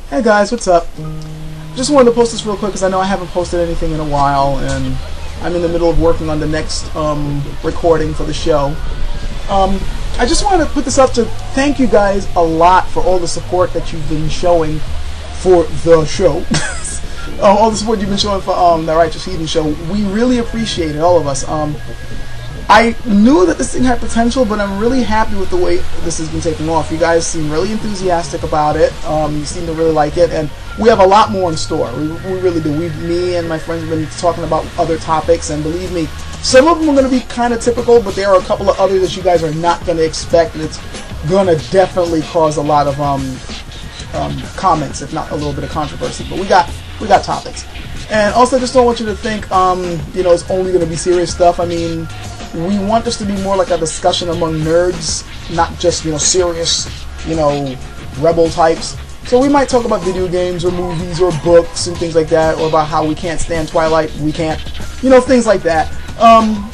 Hey guys, what's up? Just wanted to post this real quick because I know I haven't posted anything in a while and I'm in the middle of working on the next recording for the show. I just wanted to put this up to thank you guys a lot for all the support that you've been showing for the show. All the support you've been showing for the Righteous Heathen show. We really appreciate it, all of us. I knew that this thing had potential, but I'm really happy with the way this has been taking off. You guys seem really enthusiastic about it. You seem to really like it, and we have a lot more in store. We really do. Me and my friends have been talking about other topics, and believe me, some of them are going to be kind of typical, but there are a couple of others that you guys are not going to expect, and it's going to definitely cause a lot of comments, if not a little bit of controversy. But we got topics. And also, I just don't want you to think, you know, it's only going to be serious stuff. I mean, we want this to be more like a discussion among nerds, not just, you know, serious, you know, rebel types. So we might talk about video games or movies or books and things like that, or about how we can't stand Twilight, we can't, you know, things like that.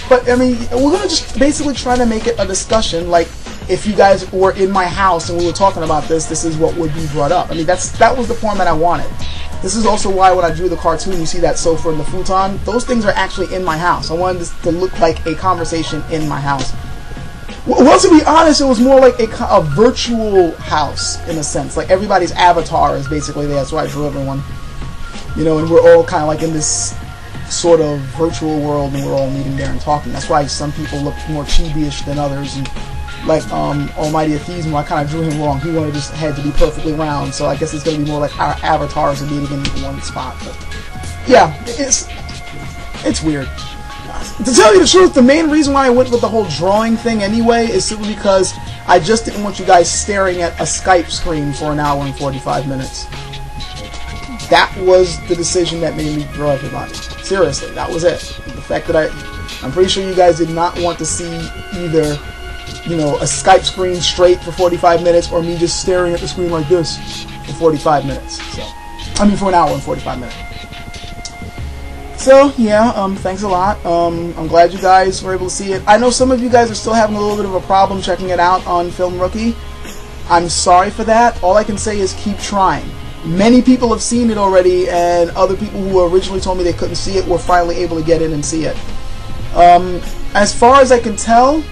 But I mean, we're gonna just basically try to make it a discussion. Like, if you guys were in my house and we were talking about this is what would be brought up. I mean, that was the format I wanted. This is also why when I drew the cartoon, you see that sofa and the futon, those things are actually in my house. I wanted this to look like a conversation in my house. Well, to be honest, it was more like a virtual house, in a sense. Like, everybody's avatar is basically there, that's why I drew everyone. You know, and we're all kind of like in this sort of virtual world, and we're all meeting there and talking. That's why some people look more chibi-ish than others. And like Almighty Atheism, I kind of drew him wrong. He wanted his head to be perfectly round, so I guess it's going to be more like our avatars are meeting in one spot. But yeah, it's weird. To tell you the truth, the main reason why I went with the whole drawing thing anyway is simply because I just didn't want you guys staring at a Skype screen for an hour and 45 minutes. That was the decision that made me draw everybody. Seriously, that was it. The fact that I'm pretty sure you guys did not want to see either, you know, a Skype screen straight for 45 minutes or me just staring at the screen like this for 45 minutes. So, I mean, for an hour and 45 minutes. So, yeah, thanks a lot. I'm glad you guys were able to see it. I know some of you guys are still having a little bit of a problem checking it out on Film Rookie. I'm sorry for that. All I can say is keep trying. Many people have seen it already, and other people who originally told me they couldn't see it were finally able to get in and see it. As far as I can tell,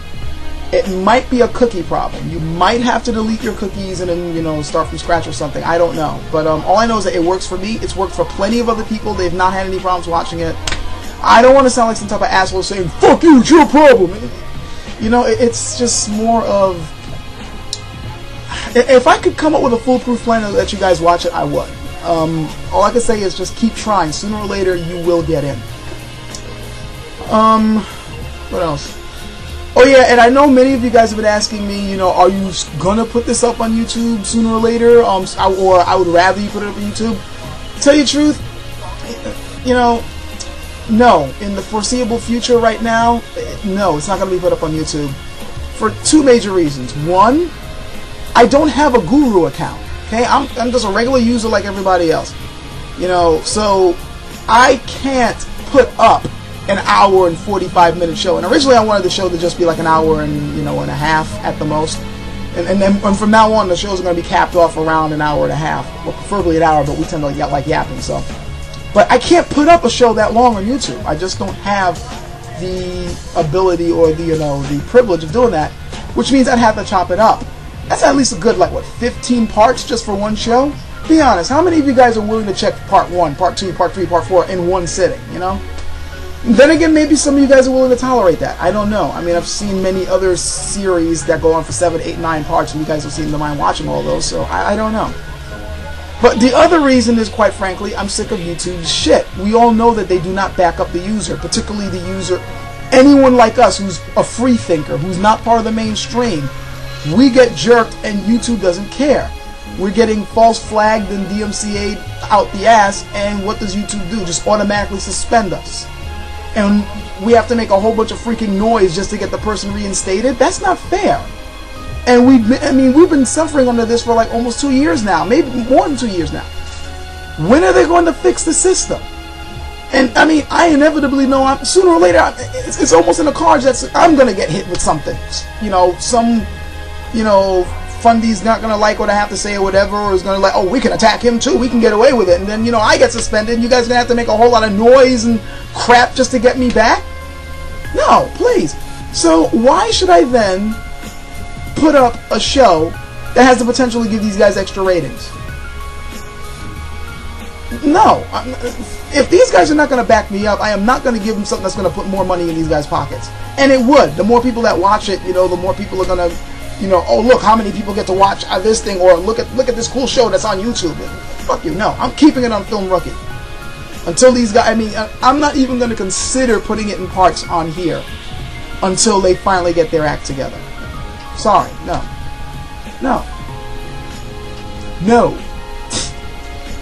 it might be a cookie problem. You might have to delete your cookies and then, you know, start from scratch or something. I don't know. But all I know is that it works for me. It's worked for plenty of other people. They've not had any problems watching it. I don't want to sound like some type of asshole saying, "Fuck you, it's your problem." You know, it's just more of... If I could come up with a foolproof plan to let you guys watch it, I would. All I can say is just keep trying. Sooner or later, you will get in. What else? Oh yeah, and I know many of you guys have been asking me, you know, are you gonna put this up on YouTube sooner or later? Or I would rather you put it up on YouTube. To tell you the truth, you know, no. In the foreseeable future right now, no, it's not gonna be put up on YouTube. For two major reasons. One, I don't have a guru account. Okay, I'm just a regular user like everybody else. You know, so I can't put up an hour and 45-minute show. And originally I wanted the show to just be like an hour and, you know, and a half at the most. And then from now on the shows are going to be capped off around an hour and a half, or preferably an hour, but we tend to like yapping. So, but I can't put up a show that long on YouTube. I just don't have the ability or the, you know, the privilege of doing that, which means I'd have to chop it up. That's at least a good, like, what, 15 parts just for one show? Be honest, how many of you guys are willing to check part 1, part 2, part 3, part 4 in one sitting, you know? Then again, maybe some of you guys are willing to tolerate that. I don't know. I mean, I've seen many other series that go on for 7, 8, 9 parts, and you guys don't seem to mind watching all those, so I don't know. But the other reason is, quite frankly, I'm sick of YouTube's shit. We all know that they do not back up the user, particularly the user, anyone like us who's a free thinker, who's not part of the mainstream. We get jerked, and YouTube doesn't care. We're getting false flagged and DMCA'd out the ass, and what does YouTube do? Just automatically suspend us. And we have to make a whole bunch of freaking noise just to get the person reinstated? That's not fair. And we've been suffering under this for like almost 2 years now, maybe more than 2 years now. When are they going to fix the system? And I mean, I inevitably know sooner or later it's almost in the cards that I'm going to get hit with something. You know, some, you know, Fundy's not going to like what I have to say or whatever, or is going to like, oh, we can attack him too, we can get away with it, and then, you know, I get suspended, and you guys are going to have to make a whole lot of noise and crap just to get me back? No, please. So why should I then put up a show that has the potential to give these guys extra ratings? No. If these guys are not going to back me up, I am not going to give them something that's going to put more money in these guys' pockets. And it would. The more people that watch it, you know, the more people are going to, you know, oh, look, how many people get to watch this thing, or look at this cool show that's on YouTube. Fuck you. No, I'm keeping it on Film Rookie. Until these guys, I mean, I'm not even going to consider putting it in parts on here until they finally get their act together. Sorry. No. No. No.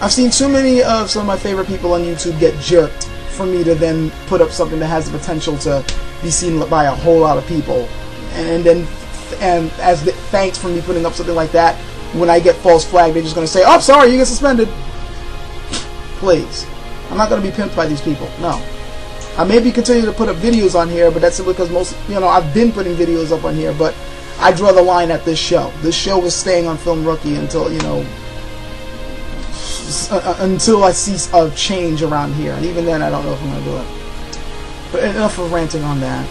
I've seen too many of some of my favorite people on YouTube get jerked for me to then put up something that has the potential to be seen by a whole lot of people. And as the thanks for me putting up something like that, when I get false flagged, they're just going to say, oh, sorry, you get suspended. Please. I'm not going to be pimped by these people. No. I maybe continue to put up videos on here, but that's simply because most, you know, I've been putting videos up on here, but I draw the line at this show. This show is staying on Film Rookie until, you know, until I see a change around here, and even then I don't know if I'm going to do it. But enough of ranting on that.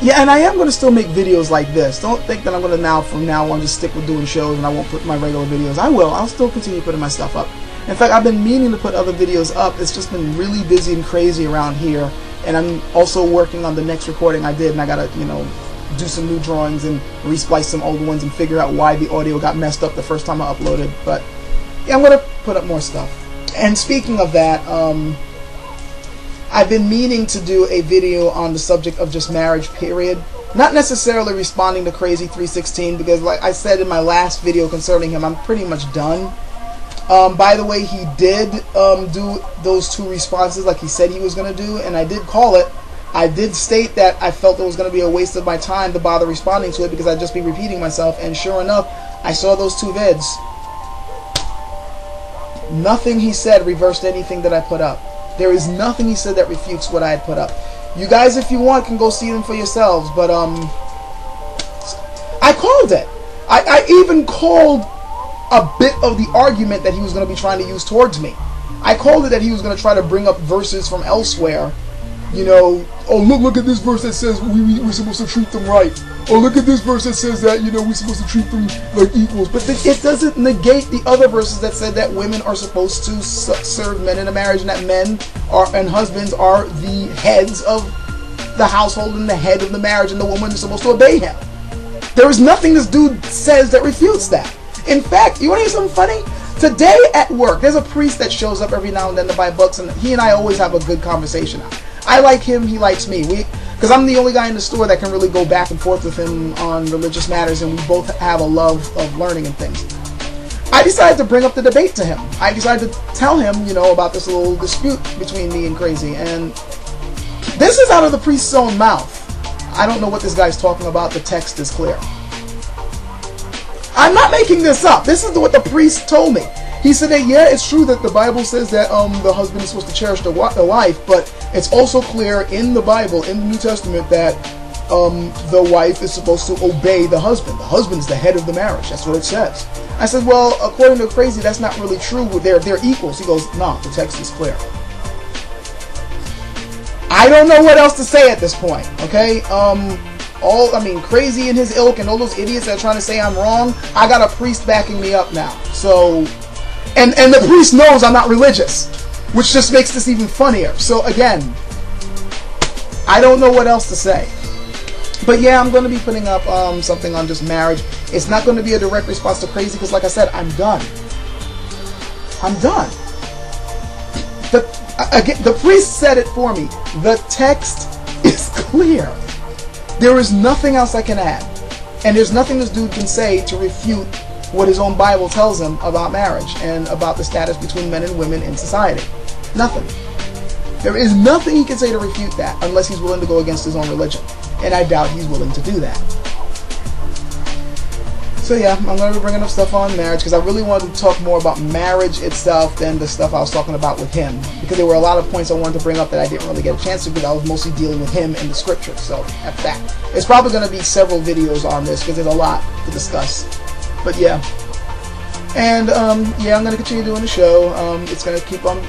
Yeah, and I am going to still make videos like this. Don't think that I'm going to from now on just stick with doing shows and I won't put my regular videos. I will. I'll still continue putting my stuff up. In fact, I've been meaning to put other videos up. It's just been really busy and crazy around here, and I'm also working on the next recording I did, and I got to, you know, do some new drawings and resplice some old ones and figure out why the audio got messed up the first time I uploaded. But yeah, I'm gonna put up more stuff. And speaking of that, I've been meaning to do a video on the subject of just marriage, period. Not necessarily responding to Crazy 316, because like I said in my last video concerning him, I'm pretty much done. By the way, he did do those 2 responses like he said he was gonna do, and I did call it. I did state that I felt it was going to be a waste of my time to bother responding to it because I'd just be repeating myself, and sure enough, I saw those 2 vids. Nothing he said reversed anything that I put up. There is nothing he said that refutes what I had put up. You guys, if you want, can go see them for yourselves, but I called it. I even called a bit of the argument that he was going to be trying to use towards me. I called it that he was going to try to bring up verses from elsewhere. You know, oh, look at this verse that says we're supposed to treat them right. Or look at this verse that says that, you know, we're supposed to treat them like equals. But it doesn't negate the other verses that said that women are supposed to serve men in a marriage, and that men and husbands are the heads of the household and the head of the marriage, and the woman is supposed to obey him. There is nothing this dude says that refutes that. In fact, you want to hear something funny? Today at work, there's a priest that shows up every now and then to buy books, and he and I always have a good conversation. I like him, he likes me. Because I'm the only guy in the store that can really go back and forth with him on religious matters, and we both have a love of learning and things. I decided to bring up the debate to him. I decided to tell him, you know, about this little dispute between me and Crazy, and this is out of the priest's own mouth. I don't know what this guy's talking about. The text is clear. I'm not making this up. This is what the priest told me. He said that, yeah, it's true that the Bible says that the husband is supposed to cherish the wife, but it's also clear in the Bible, in the New Testament, that the wife is supposed to obey the husband. The husband's the head of the marriage. That's what it says. I said, well, according to Crazy, that's not really true. They're equals. He goes, no, the text is clear. I don't know what else to say at this point, okay? Crazy and his ilk and all those idiots that are trying to say I'm wrong, I got a priest backing me up now. So, and the priest knows I'm not religious, which just makes this even funnier. So again, I don't know what else to say. But yeah, I'm going to be putting up something on just marriage. It's not going to be a direct response to Crazy because, like I said, I'm done. I'm done. The priest said it for me. The text is clear. There is nothing else I can add. And there's nothing this dude can say to refute what his own Bible tells him about marriage and about the status between men and women in society. Nothing. There is nothing he can say to refute that unless he's willing to go against his own religion. And I doubt he's willing to do that. So yeah, I'm going to be bringing up stuff on marriage because I really wanted to talk more about marriage itself than the stuff I was talking about with him, because there were a lot of points I wanted to bring up that I didn't really get a chance to because I was mostly dealing with him in the scripture. So at that, it's probably going to be several videos on this because there's a lot to discuss. But yeah. And yeah, I'm going to continue doing the show. It's going to keep on.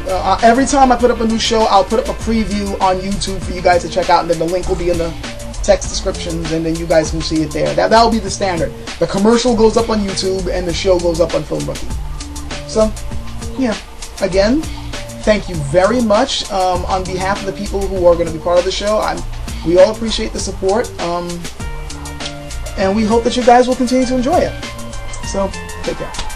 Every time I put up a new show, I'll put up a preview on YouTube for you guys to check out, and then the link will be in the text descriptions, and then you guys can see it there. That'll be the standard. The commercial goes up on YouTube, and the show goes up on Film Rookie. So, yeah. Again, thank you very much on behalf of the people who are going to be part of the show. We all appreciate the support, and we hope that you guys will continue to enjoy it. So, take care.